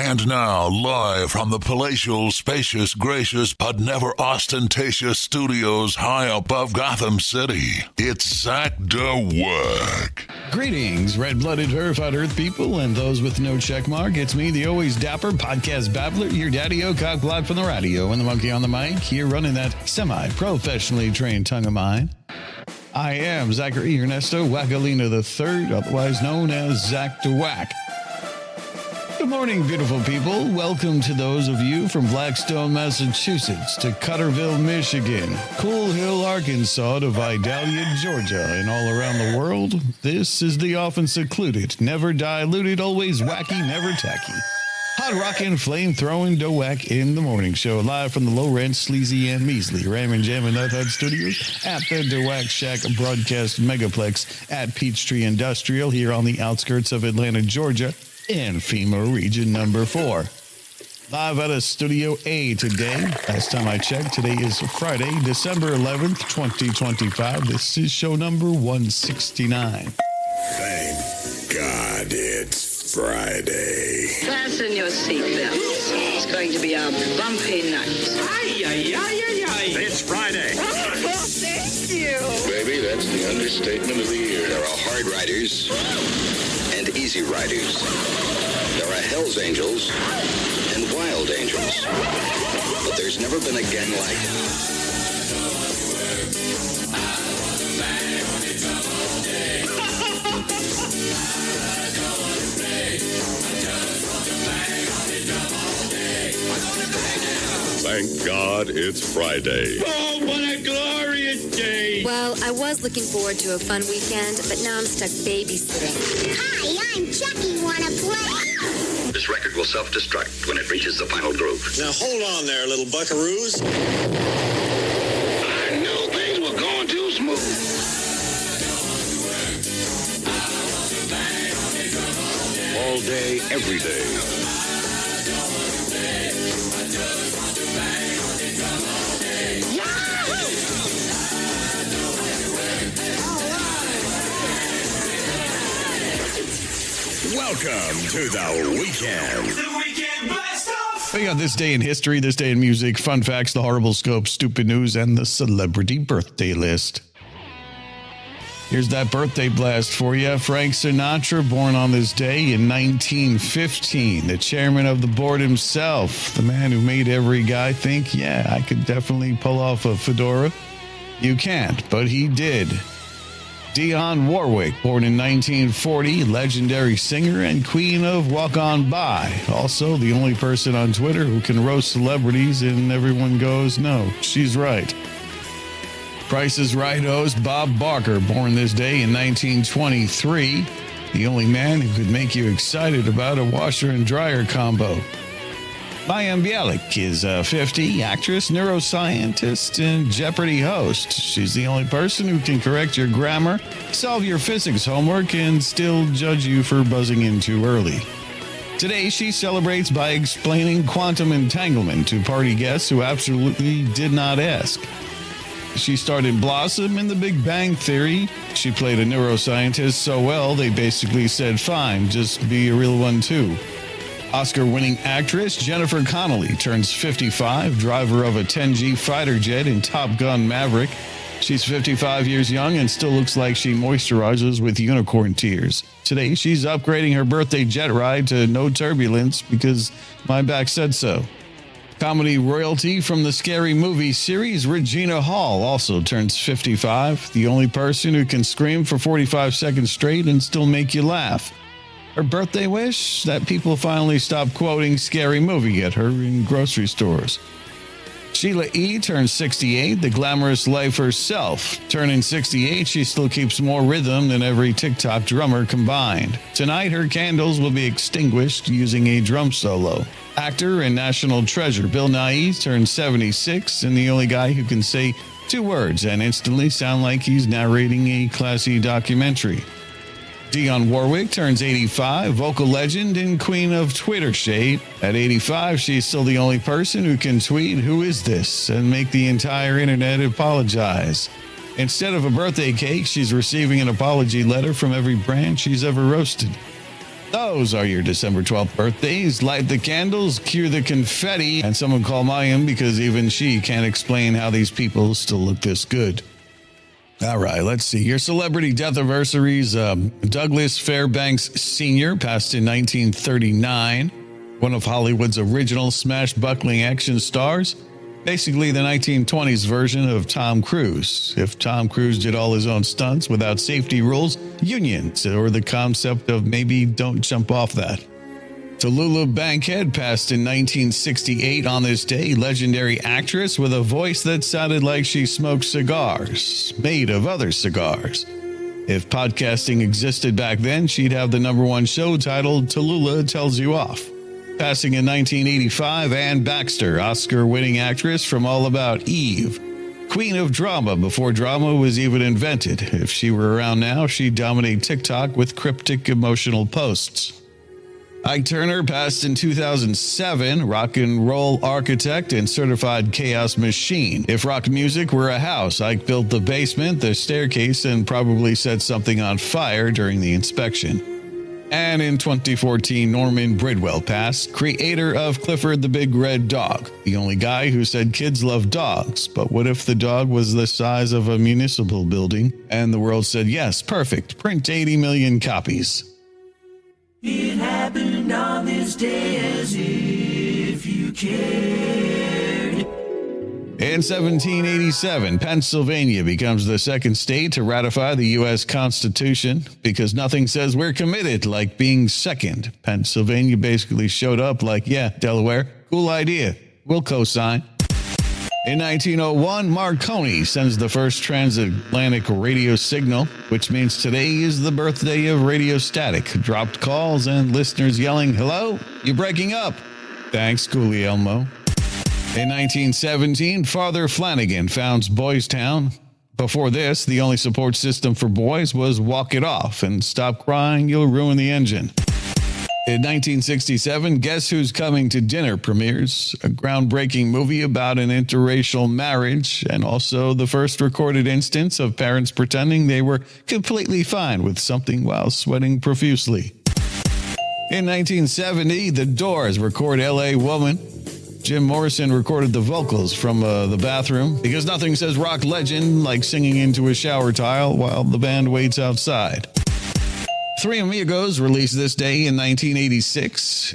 And now, live from the palatial, spacious, gracious, but never ostentatious studios high above Gotham City, it's Zach DeWack. Greetings, red-blooded verified Earth people and those with no checkmark. It's me, the always dapper podcast babbler, your daddy-o cockblot from the radio, and the monkey on the mic, here running that semi-professionally trained tongue of mine. I am Zachary Ernesto Wackalina III, otherwise known as Zach DeWack. Good morning, beautiful people. Welcome to those of you from Blackstone, Massachusetts, to Cutterville, Michigan, Cool Hill, Arkansas, to Vidalia, Georgia, and all around the world. This is the often secluded, never diluted, always wacky, never tacky, hot rockin', flame-throwing DeWack in the morning show, live from the low-rent, sleazy, and measly Ram and Jam and Nut Hut Studios at the DeWack Shack Broadcast Megaplex at Peachtree Industrial here on the outskirts of Atlanta, Georgia, in FEMA Region Number 4. Live out of Studio A today. Last time I checked, today is Friday, December 11th, 2025. This is show number 169. Thank God it's Friday. Fasten your seatbelts. It's going to be a bumpy night. Ay, ay, ay, ay, ay. It's Friday. Thank you. Baby, that's the understatement of the year. There are hard riders and easy riders. There are Hell's Angels and Wild Angels. But there's never been a gang like it. Thank God it's Friday. Oh, what a glorious day. Well, I was looking forward to a fun weekend, but now I'm stuck babysitting. Hi, I'm Chucky. Wanna play? This record will self-destruct when it reaches the final groove. Now hold on there, little buckaroos. I knew things were going too smooth. All day, every day. Welcome to the weekend. The weekend blast off. We got this day in history, this day in music, fun facts, the horrible scope, stupid news, and the celebrity birthday list. Here's that birthday blast for you. Frank Sinatra, born on this day in 1915. The chairman of the board himself. The man who made every guy think, yeah, I could definitely pull off a fedora. You can't, but he did. Dionne Warwick, born in 1940, legendary singer and queen of Walk On By. Also, the only person on Twitter who can roast celebrities and everyone goes, no, she's right. Price is Right host Bob Barker, born this day in 1923. The only man who could make you excited about a washer and dryer combo. Mayim Bialik is a 50, actress, neuroscientist, and Jeopardy host. She's the only person who can correct your grammar, solve your physics homework, and still judge you for buzzing in too early. Today, she celebrates by explaining quantum entanglement to party guests who absolutely did not ask. She started Blossom in The Big Bang Theory. She played a neuroscientist so well, they basically said, fine, just be a real one too. Oscar-winning actress Jennifer Connelly turns 55, driver of a 10G fighter jet in Top Gun Maverick. She's 55 years young and still looks like she moisturizes with unicorn tears. Today, she's upgrading her birthday jet ride to no turbulence because my back said so. Comedy royalty from the Scary Movie series, Regina Hall, also turns 55, the only person who can scream for 45 seconds straight and still make you laugh. Her birthday wish? That people finally stop quoting Scary Movie at her in grocery stores. Sheila E. turns 68, the glamorous life herself. Turning 68, she still keeps more rhythm than every TikTok drummer combined. Tonight, her candles will be extinguished using a drum solo. Actor and national treasure Bill Nighy turns 76, and the only guy who can say 2 words and instantly sound like he's narrating a classy documentary. Dionne Warwick turns 85, vocal legend and queen of Twitter shade. At 85, she's still the only person who can tweet, "Who is this?" and make the entire internet apologize. Instead of a birthday cake, she's receiving an apology letter from every brand she's ever roasted. Those are your December 12th birthdays. Light the candles, cue the confetti, and someone call Mayim because even she can't explain how these people still look this good. All right, let's see. Your celebrity death anniversaries. Douglas Fairbanks Sr. passed in 1939. One of Hollywood's original smash-buckling action stars. Basically the 1920s version of Tom Cruise. If Tom Cruise did all his own stunts without safety rules, unions, or the concept of maybe don't jump off that. Tallulah Bankhead passed in 1968 on this day. Legendary actress with a voice that sounded like she smoked cigars, made of other cigars. If podcasting existed back then, she'd have the #1 show titled Tallulah Tells You Off. Passing in 1985, Ann Baxter, Oscar-winning actress from All About Eve. Queen of drama before drama was even invented. If she were around now, she'd dominate TikTok with cryptic emotional posts. Ike Turner passed in 2007, rock and roll architect and certified chaos machine. If rock music were a house, Ike built the basement, the staircase, and probably set something on fire during the inspection. And in 2014, Norman Bridwell passed, creator of Clifford the Big Red Dog, the only guy who said kids love dogs. But what if the dog was the size of a municipal building? And the world said, yes, perfect, print 80 million copies. It happened on this day as if you cared. In 1787, Pennsylvania becomes the second state to ratify the U.S. Constitution because nothing says we're committed like being second. Pennsylvania basically showed up like, yeah, Delaware, cool idea. We'll co-sign. In 1901, Marconi sends the first transatlantic radio signal, which means today is the birthday of radio static. Dropped calls and listeners yelling, hello, you're breaking up. Thanks, Guglielmo. In 1917, Father Flanagan founds Boys Town. Before this, the only support system for boys was walk it off and stop crying, you'll ruin the engine. In 1967, Guess Who's Coming to Dinner premieres, a groundbreaking movie about an interracial marriage and also the first recorded instance of parents pretending they were completely fine with something while sweating profusely. In 1970, The Doors record L.A. Woman. Jim Morrison recorded the vocals from the bathroom because nothing says rock legend like singing into a shower tile while the band waits outside. Three Amigos released this day in 1986.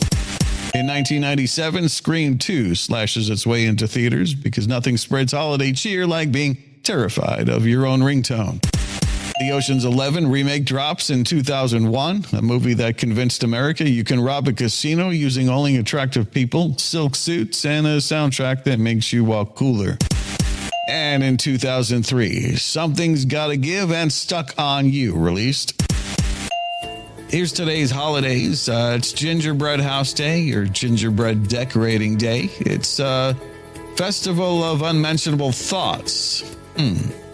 In 1997, Scream 2 slashes its way into theaters because nothing spreads holiday cheer like being terrified of your own ringtone. The Ocean's 11 remake drops in 2001, a movie that convinced America you can rob a casino using only attractive people, silk suits, and a soundtrack that makes you walk cooler. And in 2003, Something's Gotta Give and Stuck on You released. Here's today's holidays. It's Gingerbread House Day or Gingerbread Decorating Day. It's Festival of Unmentionable Thoughts.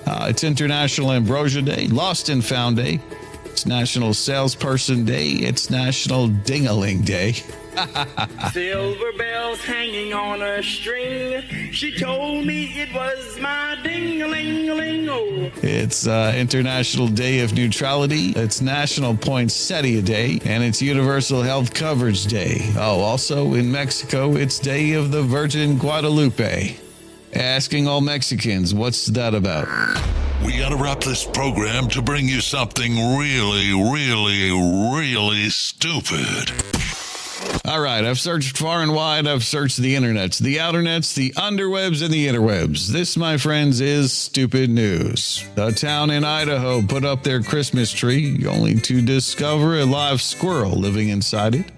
It's International Ambrosia Day, Lost and Found Day. It's National Salesperson Day. It's National Ding-a-ling Day. Silver bells hanging on a string. She told me it was my ding-a-ling-a-ling-o. It's International Day of Neutrality. It's National Poinsettia Day. And it's Universal Health Coverage Day. Oh, also in Mexico, it's Day of the Virgin Guadalupe. Asking all Mexicans, what's that about? We gotta wrap this program to bring you something really, really, really stupid. All right, I've searched far and wide. I've searched the internets, the outernets, the underwebs, and the interwebs. This, my friends, is stupid news. A town in Idaho put up their Christmas tree only to discover a live squirrel living inside it.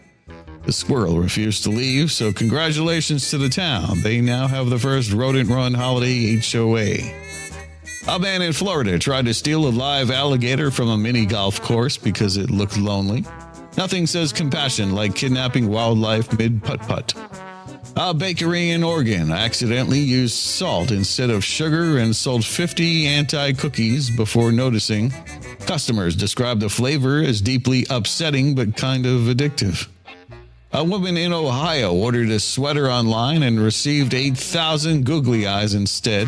The squirrel refused to leave, so congratulations to the town. They now have the first rodent-run holiday HOA. A man in Florida tried to steal a live alligator from a mini golf course because it looked lonely. Nothing says compassion like kidnapping wildlife mid-putt-putt. A bakery in Oregon accidentally used salt instead of sugar and sold 50 anti-cookies before noticing. Customers described the flavor as deeply upsetting but kind of addictive. A woman in Ohio ordered a sweater online and received 8,000 googly eyes instead.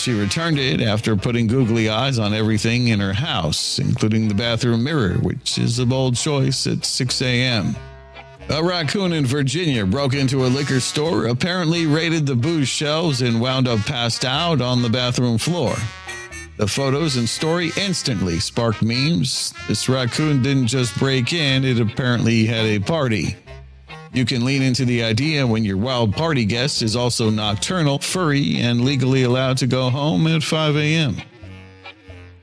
She returned it after putting googly eyes on everything in her house, including the bathroom mirror, which is a bold choice at 6 a.m. A raccoon in Virginia broke into a liquor store, apparently raided the booze shelves, and wound up passed out on the bathroom floor. The photos and story instantly sparked memes. This raccoon didn't just break in, it apparently had a party. You can lean into the idea when your wild party guest is also nocturnal, furry, and legally allowed to go home at 5 a.m.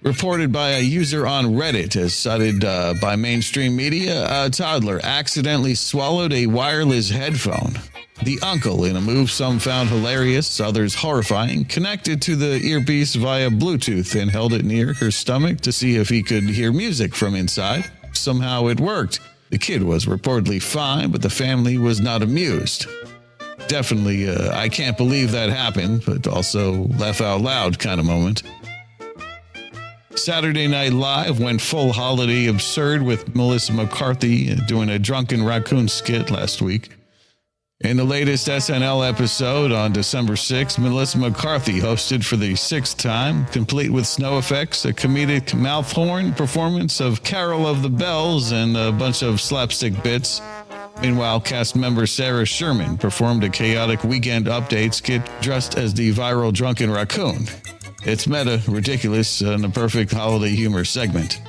Reported by a user on Reddit, as cited by mainstream media, a toddler accidentally swallowed a wireless headphone. The uncle, in a move some found hilarious, others horrifying, connected to the earpiece via Bluetooth and held it near her stomach to see if he could hear music from inside. Somehow it worked. The kid was reportedly fine, but the family was not amused. Definitely, I can't believe that happened, but also laugh out loud kind of moment. Saturday Night Live went full holiday absurd with Melissa McCarthy doing a drunken raccoon skit last week. In the latest SNL episode on December 6th, Melissa McCarthy hosted for the sixth time, complete with snow effects, a comedic mouth horn performance of Carol of the Bells, and a bunch of slapstick bits. Meanwhile, cast member Sarah Sherman performed a chaotic Weekend Update skit dressed as the viral drunken raccoon. It's meta, ridiculous, and a perfect holiday humor segment.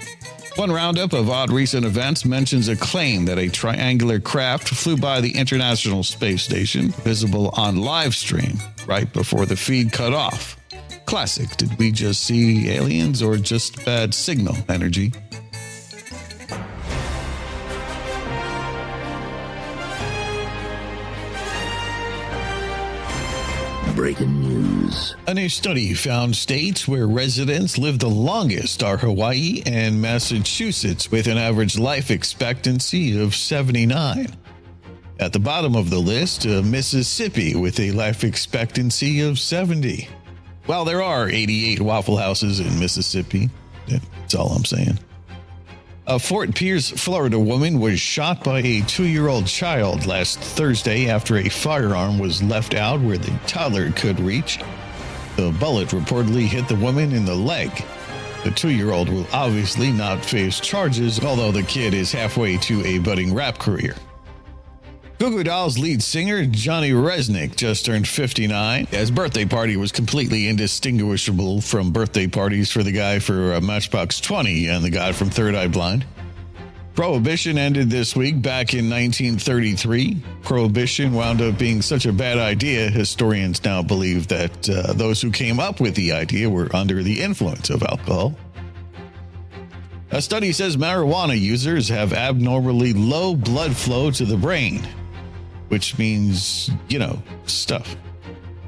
One roundup of odd recent events mentions a claim that a triangular craft flew by the International Space Station, visible on live stream, right before the feed cut off. Classic. Did we just see aliens or just bad signal energy? Breaking news. A new study found states where residents live the longest are Hawaii and Massachusetts, with an average life expectancy of 79. At the bottom of the list, Mississippi, with a life expectancy of 70. While there are 88 Waffle Houses in Mississippi, that's all I'm saying. A Fort Pierce, Florida woman was shot by a 2-year-old child last Thursday after a firearm was left out where the toddler could reach. The bullet reportedly hit the woman in the leg. The 2-year-old will obviously not face charges, although the kid is halfway to a budding rap career. Goo Goo Dolls lead singer Johnny Resnick just turned 59. His birthday party was completely indistinguishable from birthday parties for the guy for Matchbox 20 and the guy from Third Eye Blind. Prohibition ended this week back in 1933. Prohibition wound up being such a bad idea, historians now believe that those who came up with the idea were under the influence of alcohol. A study says marijuana users have abnormally low blood flow to the brain, which means, stuff.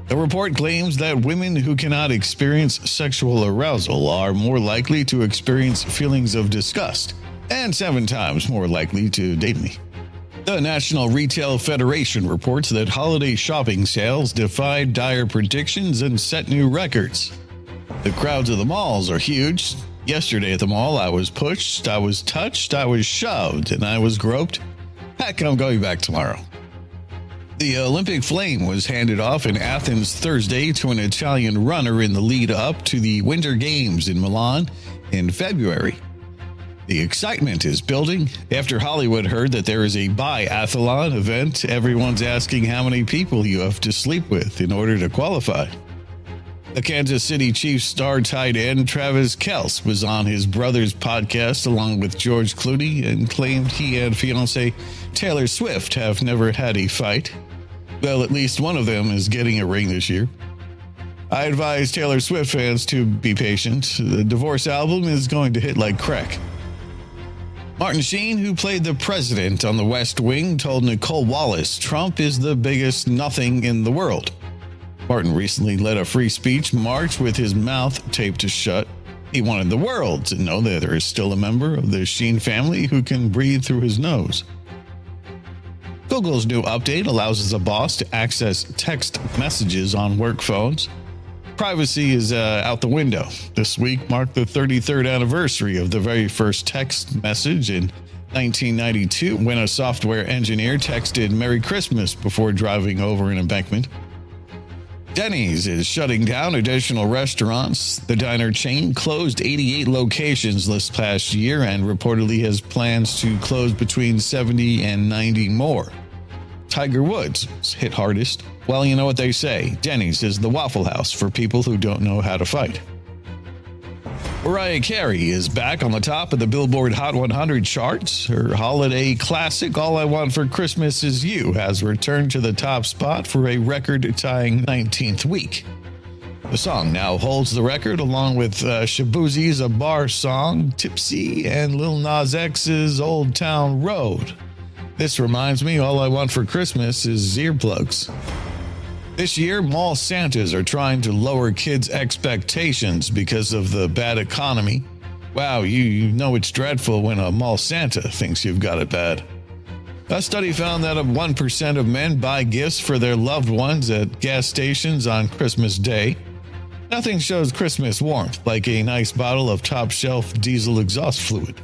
The report claims that women who cannot experience sexual arousal are more likely to experience feelings of disgust and 7 times more likely to date me. The National Retail Federation reports that holiday shopping sales defied dire predictions and set new records. The crowds of the malls are huge. Yesterday at the mall, I was pushed, I was touched, I was shoved, and I was groped. Heck, I'm going back tomorrow. The Olympic flame was handed off in Athens Thursday to an Italian runner in the lead up to the Winter Games in Milan in February. The excitement is building. After Hollywood heard that there is a biathlon event, everyone's asking how many people you have to sleep with in order to qualify. The Kansas City Chiefs star tight end Travis Kelce was on his brother's podcast along with George Clooney and claimed he and fiancée Taylor Swift have never had a fight. Well, at least one of them is getting a ring this year. I advise Taylor Swift fans to be patient. The Divorce album is going to hit like crack. Martin Sheen, who played the president on The West Wing, told Nicole Wallace Trump is the biggest nothing in the world. Martin recently led a free speech march with his mouth taped shut. He wanted the world to know that there is still a member of the Sheen family who can breathe through his nose. Google's new update allows the boss to access text messages on work phones. Privacy is out the window. This week marked the 33rd anniversary of the very first text message in 1992, when a software engineer texted Merry Christmas before driving over an embankment. Denny's is shutting down additional restaurants. The diner chain closed 88 locations this past year and reportedly has plans to close between 70 and 90 more. Tiger Woods was hit hardest. Well, you know what they say. Denny's is the Waffle House for people who don't know how to fight. Mariah Carey is back on the top of the Billboard Hot 100 charts. Her holiday classic, All I Want for Christmas Is You, has returned to the top spot for a record-tying 19th week. The song now holds the record along with Shabuzi's A Bar Song, Tipsy, and Lil Nas X's Old Town Road. This reminds me, all I want for Christmas is earplugs. This year, mall Santas are trying to lower kids' expectations because of the bad economy. Wow, you know it's dreadful when a mall Santa thinks you've got it bad. A study found that 1% of men buy gifts for their loved ones at gas stations on Christmas Day. Nothing shows Christmas warmth like a nice bottle of top-shelf diesel exhaust fluid.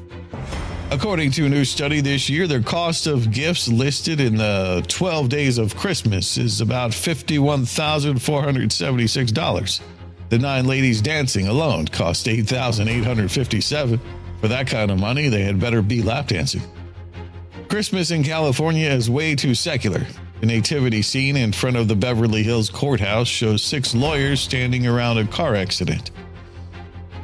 According to a new study this year, the cost of gifts listed in the 12 days of Christmas is about $51,476. The 9 ladies dancing alone cost $8,857. For that kind of money, they had better be lap dancing. Christmas in California is way too secular. The nativity scene in front of the Beverly Hills courthouse shows 6 lawyers standing around a car accident.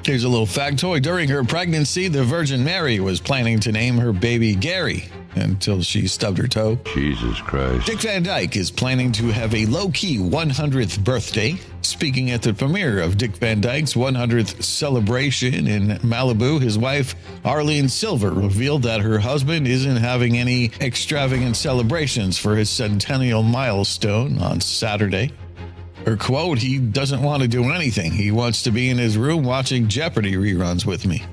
Here's a little factoid. During her pregnancy, the Virgin Mary was planning to name her baby Gary until she stubbed her toe. Jesus Christ. Dick Van Dyke is planning to have a low-key 100th birthday. Speaking at the premiere of Dick Van Dyke's 100th celebration in Malibu, his wife, Arlene Silver, revealed that her husband isn't having any extravagant celebrations for his centennial milestone on Saturday. Her quote, "He doesn't want to do anything. He wants to be in his room watching Jeopardy reruns with me."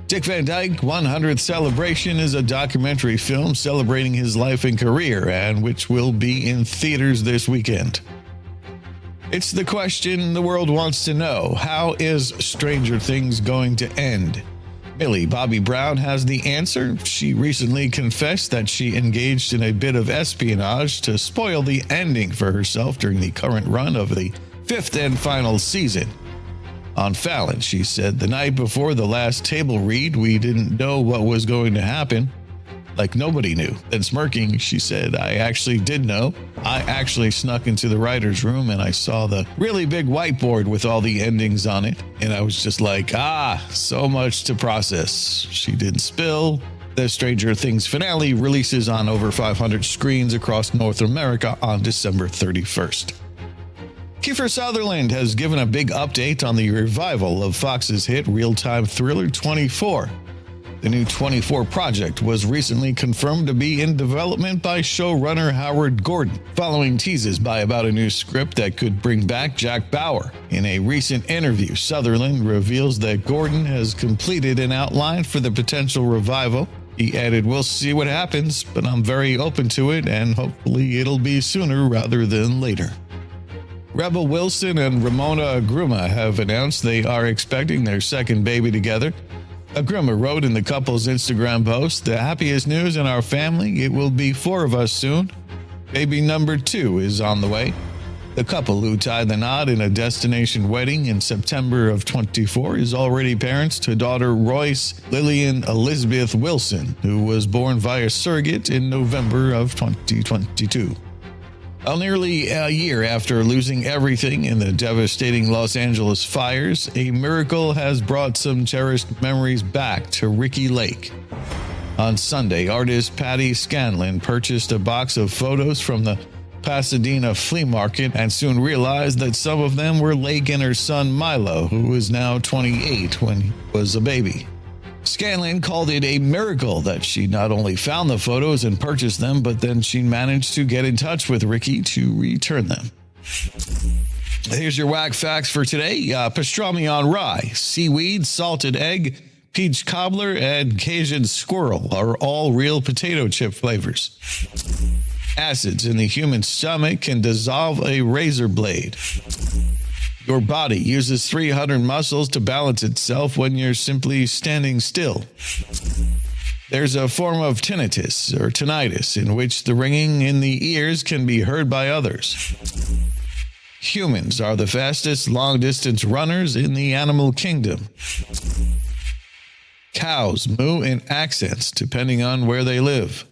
Dick Van Dyke 100th Celebration is a documentary film celebrating his life and career, and which will be in theaters this weekend. It's the question the world wants to know. How is Stranger Things going to end? Millie Bobby Brown has the answer. She recently confessed that she engaged in a bit of espionage to spoil the ending for herself during the current run of the 5th and final season. On Fallon, she said, "The night before the last table read, we didn't know what was going to happen. Like nobody knew." Then smirking, she said, "I actually did know. I actually snuck into the writer's room and I saw the really big whiteboard with all the endings on it. And I was just like, so much to process." She didn't spill. The Stranger Things finale releases on over 500 screens across North America on December 31st. Kiefer Sutherland has given a big update on the revival of Fox's hit real-time thriller 24. The new 24 project was recently confirmed to be in development by showrunner Howard Gordon, following teases by about a new script that could bring back Jack Bauer. In a recent interview, Sutherland reveals that Gordon has completed an outline for the potential revival. He added, "We'll see what happens, but I'm very open to it, and hopefully it'll be sooner rather than later." Rebel Wilson and Ramona Agruma have announced they are expecting their second baby together. Agruma wrote in the couple's Instagram post, "The happiest news in our family. It will be 4 of us soon. Baby number 2 is on the way." The couple who tied the knot in a destination wedding in September of 24 is already parents to daughter Royce Lillian Elizabeth Wilson, who was born via surrogate in November of 2022. Nearly a year after losing everything in the devastating Los Angeles fires, a miracle has brought some cherished memories back to Ricky Lake. On Sunday, artist Patty Scanlon purchased a box of photos from the Pasadena flea market and soon realized that some of them were Lake and her son Milo, who is now 28 when he was a baby. Scanlon called it a miracle that she not only found the photos and purchased them, but then she managed to get in touch with Ricky to return them. Here's your whack facts for today. Pastrami on rye, seaweed, salted egg, peach cobbler, and Cajun squirrel are all real potato chip flavors. Acids in the human stomach can dissolve a razor blade. Your body uses 300 muscles to balance itself when you're simply standing still. There's a form of tinnitus or tinnitus in which the ringing in the ears can be heard by others. Humans are the fastest long-distance runners in the animal kingdom. Cows moo in accents depending on where they live.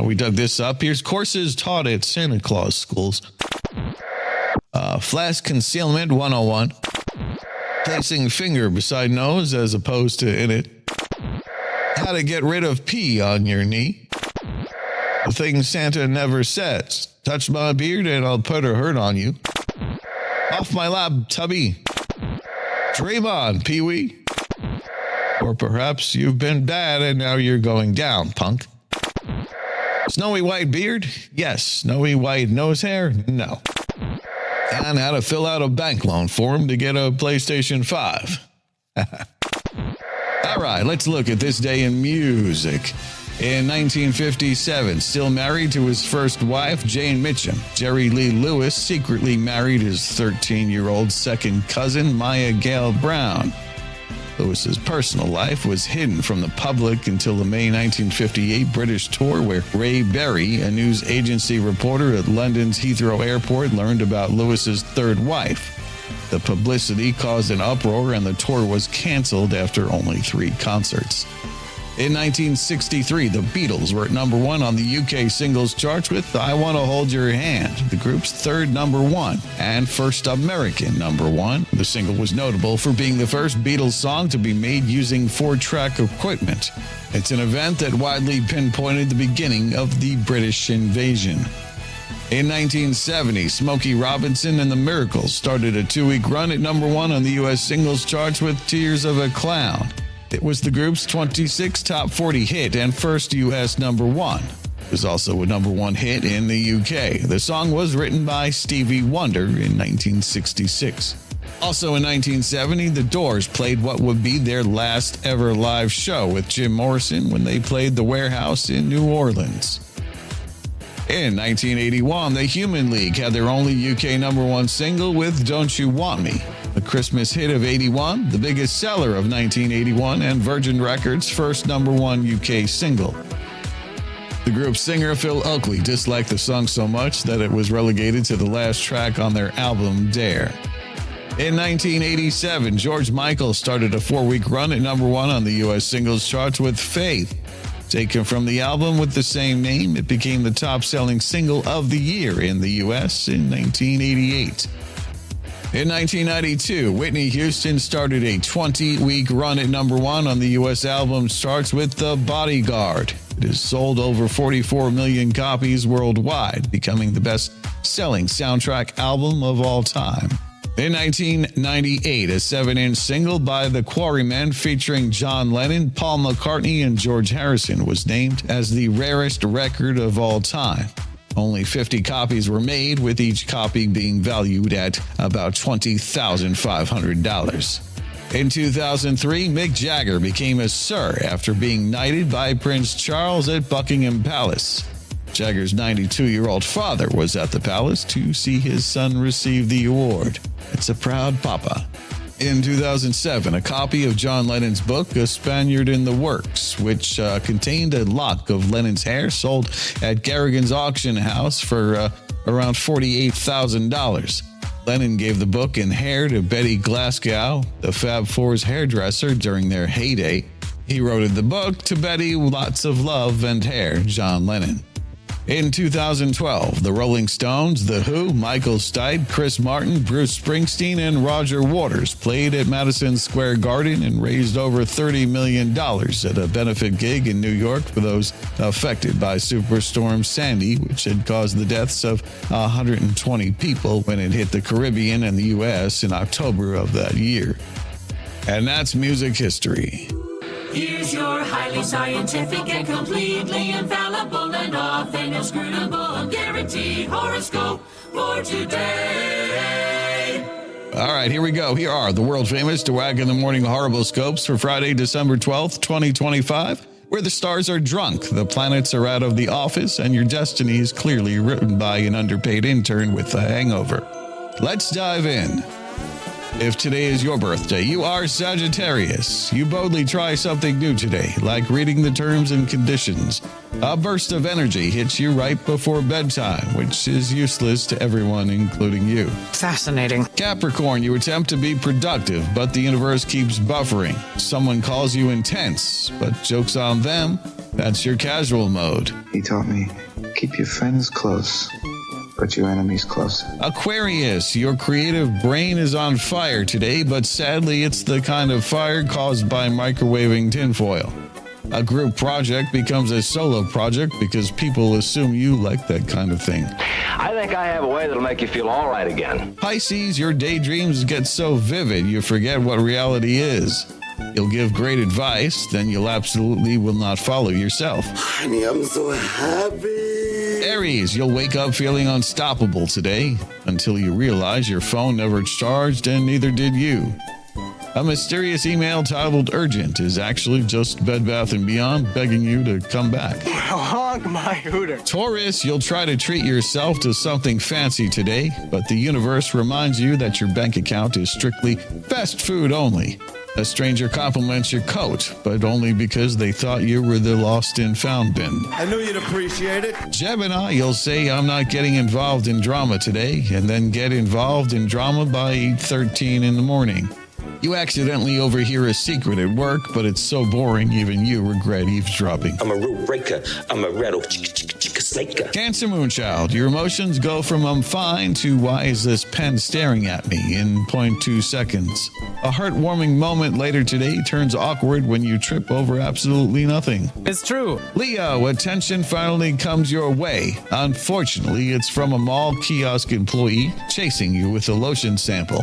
We dug this up. Here's courses taught at Santa Claus schools. Flask concealment 101. Placing finger beside nose as opposed to in it. How to get rid of pee on your knee. The thing Santa never says. Touch my beard and I'll put a hurt on you. Off my lap, Tubby. Dream on, Pee-wee. Or perhaps you've been bad and now you're going down, punk. Snowy white beard? Yes. Snowy white nose hair? No. And how to fill out a bank loan form to get a PlayStation 5. All right, let's look at this day in music. In 1957, still married to his first wife, Jane Mitchum, Jerry Lee Lewis secretly married his 13-year-old second cousin, Maya Gale Brown. Lewis's personal life was hidden from the public until the May 1958 British tour, where Ray Berry, a news agency reporter at London's Heathrow Airport, learned about Lewis's third wife. The publicity caused an uproar and the tour was canceled after only 3 concerts. In 1963, the Beatles were at number 1 on the UK singles charts with I Want to Hold Your Hand, the group's third number 1 and first American number 1. The single was notable for being the first Beatles song to be made using 4-track equipment. It's an event that widely pinpointed the beginning of the British invasion. In 1970, Smokey Robinson and the Miracles started a 2-week run at number 1 on the US singles charts with Tears of a Clown. It was the group's 26th top 40 hit and first U.S. number 1. It was also a number 1 hit in the UK. The song was written by Stevie Wonder in 1966. Also in 1970, The Doors played what would be their last ever live show with Jim Morrison when they played the Warehouse in New Orleans. In 1981, the Human League had their only UK number 1 single with Don't You Want Me, the Christmas hit of 81, the biggest seller of 1981, and Virgin Records' first number 1 UK single. The group's singer, Phil Oakley, disliked the song so much that it was relegated to the last track on their album, Dare. In 1987, George Michael started a 4-week run at number 1 on the US singles charts with Faith. Taken from the album with the same name, it became the top-selling single of the year in the U.S. in 1988. In 1992, Whitney Houston started a 20-week run at number 1 on the U.S. albums charts with The Bodyguard. It has sold over 44 million copies worldwide, becoming the best-selling soundtrack album of all time. In 1998, a 7-inch single by the Quarrymen featuring John Lennon, Paul McCartney, and George Harrison was named as the rarest record of all time. Only 50 copies were made, with each copy being valued at about $20,500. In 2003, Mick Jagger became a Sir after being knighted by Prince Charles at Buckingham Palace. Jagger's 92-year-old father was at the palace to see his son receive the award. It's a proud papa. In 2007, a copy of John Lennon's book, A Spaniard in the Works, which contained a lock of Lennon's hair, sold at Garrigan's auction house for around $48,000. Lennon gave the book and hair to Betty Glasgow, the Fab Four's hairdresser during their heyday. He wrote in the book, "To Betty, lots of love and hair, John Lennon." In 2012, the Rolling Stones, The Who, Michael Stipe, Chris Martin, Bruce Springsteen, and Roger Waters played at Madison Square Garden and raised over $30 million at a benefit gig in New York for those affected by Superstorm Sandy, which had caused the deaths of 120 people when it hit the Caribbean and the U.S. in October of that year. And that's music history. Here's your highly scientific and completely infallible and often inscrutable guaranteed horoscope for today. All right, here we go. Here are the world-famous DeWack in the Morning horoscopes for Friday, December 12th, 2025, where the stars are drunk, the planets are out of the office, and your destiny is clearly written by an underpaid intern with a hangover. Let's dive in. If today is your birthday, you are Sagittarius. You boldly try something new today, like reading the terms and conditions. A burst of energy hits you right before bedtime, which is useless to everyone, including you. Fascinating. Capricorn, you attempt to be productive, but the universe keeps buffering. Someone calls you intense, but joke's on them. That's your casual mode. He taught me, keep your friends close, but your enemies closer. Aquarius, your creative brain is on fire today, but sadly it's the kind of fire caused by microwaving tinfoil. A group project becomes a solo project because people assume you like that kind of thing. I think I have a way that'll make you feel all right again. Pisces, your daydreams get so vivid you forget what reality is. You'll give great advice, then you'll absolutely will not follow yourself. Honey, I'm so happy. Aries, you'll wake up feeling unstoppable today until you realize your phone never charged and neither did you. A mysterious email titled Urgent is actually just Bed Bath & Beyond begging you to come back. Honk my hooter. Taurus, you'll try to treat yourself to something fancy today, but the universe reminds you that your bank account is strictly fast food only. A stranger compliments your coat, but only because they thought you were the lost and found bin. I knew you'd appreciate it. Gemini, you'll say, I'm not getting involved in drama today, and then get involved in drama by 8:13 in the morning. You accidentally overhear a secret at work, but it's so boring even you regret eavesdropping. I'm a rule breaker. I'm a rattle chicka snaker. Cancer Moonchild, your emotions go from I'm fine to why is this pen staring at me in 0.2 seconds. A heartwarming moment later today turns awkward when you trip over absolutely nothing. It's true. Leo, attention finally comes your way. Unfortunately, it's from a mall kiosk employee chasing you with a lotion sample.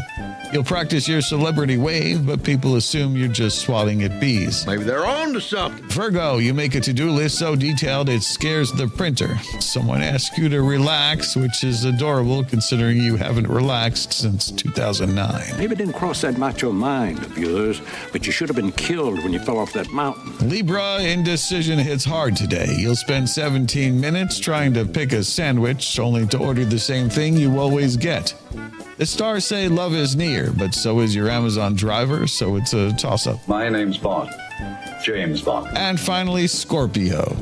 You'll practice your celebrity wave, but people assume you're just swatting at bees. Maybe they're on to something. Virgo, you make a to-do list so detailed it scares the printer. Someone asks you to relax, which is adorable considering you haven't relaxed since 2009. Maybe it didn't cross that macho mind of yours, but you should have been killed when you fell off that mountain. Libra, indecision hits hard today. You'll spend 17 minutes trying to pick a sandwich, only to order the same thing you always get. The stars say love is near, but so is your Amazon driver, so it's a toss-up. My name's Bond. James Bond. And finally, Scorpio.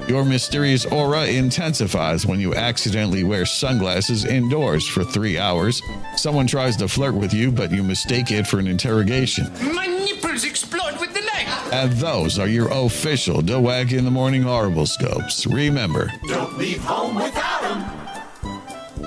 Your mysterious aura intensifies when you accidentally wear sunglasses indoors for 3 hours. Someone tries to flirt with you, but you mistake it for an interrogation. My nipples explode with delight. And those are your official Dweck in the Morning horoscopes. Remember, Don't leave home without them.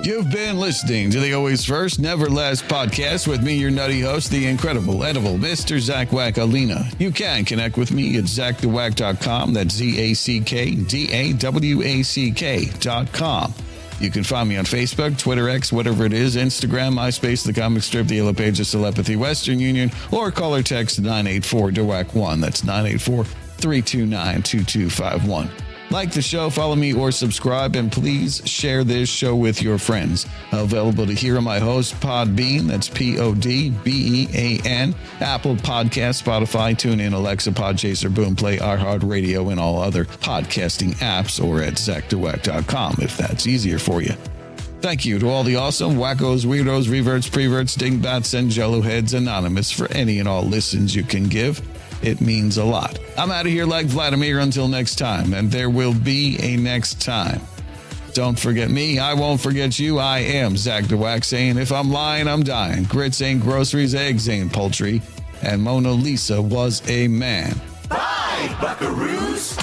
you've been listening to the Always First, Never Last podcast with me, your nutty host, the incredible, edible Mr. Zach Wackalina. You can connect with me at ZachDeWack.com. That's ZACKDAWACK.com. You can find me on Facebook, Twitter, X, whatever it is, Instagram, MySpace, the comic strip, the Yellow Pages, Telepathy, Western Union, or call or text 984-DeWack1. That's 984-329-2251. Like the show, follow me, or subscribe, and please share this show with your friends. Available to hear on my host, Podbean, that's PODBEAN, Apple Podcast, Spotify, TuneIn, Alexa, Podchaser, Boomplay, iHeartRadio, and all other podcasting apps, or at ZachDeWack.com if that's easier for you. Thank you to all the awesome wackos, weirdos, reverts, preverts, dingbats, and jelloheads anonymous for any and all listens you can give. It means a lot. I'm out of here like Vladimir until next time, and there will be a next time. Don't forget me. I won't forget you. I am Zach DeWack saying if I'm lying, I'm dying. Grits ain't groceries, eggs ain't poultry, and Mona Lisa was a man. Bye, buckaroos.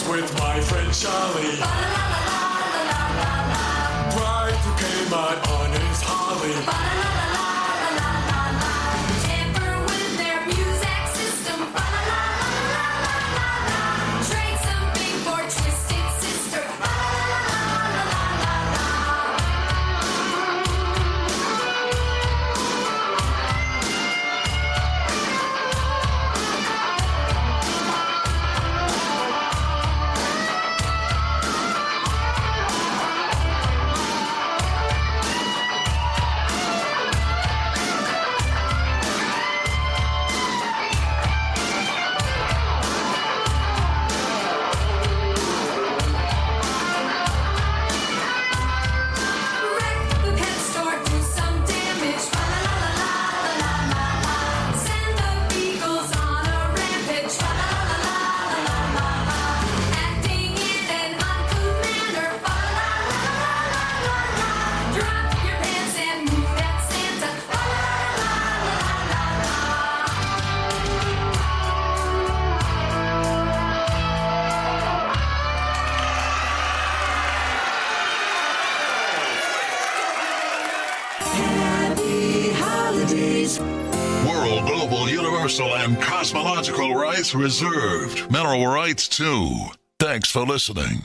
With my friend Charlie, bride bouquet my honest Holly. Tamper with their music system. Trade something for Twisted Sister. please. World, global, universal, and cosmological rights reserved. Mineral rights too. Thanks for listening.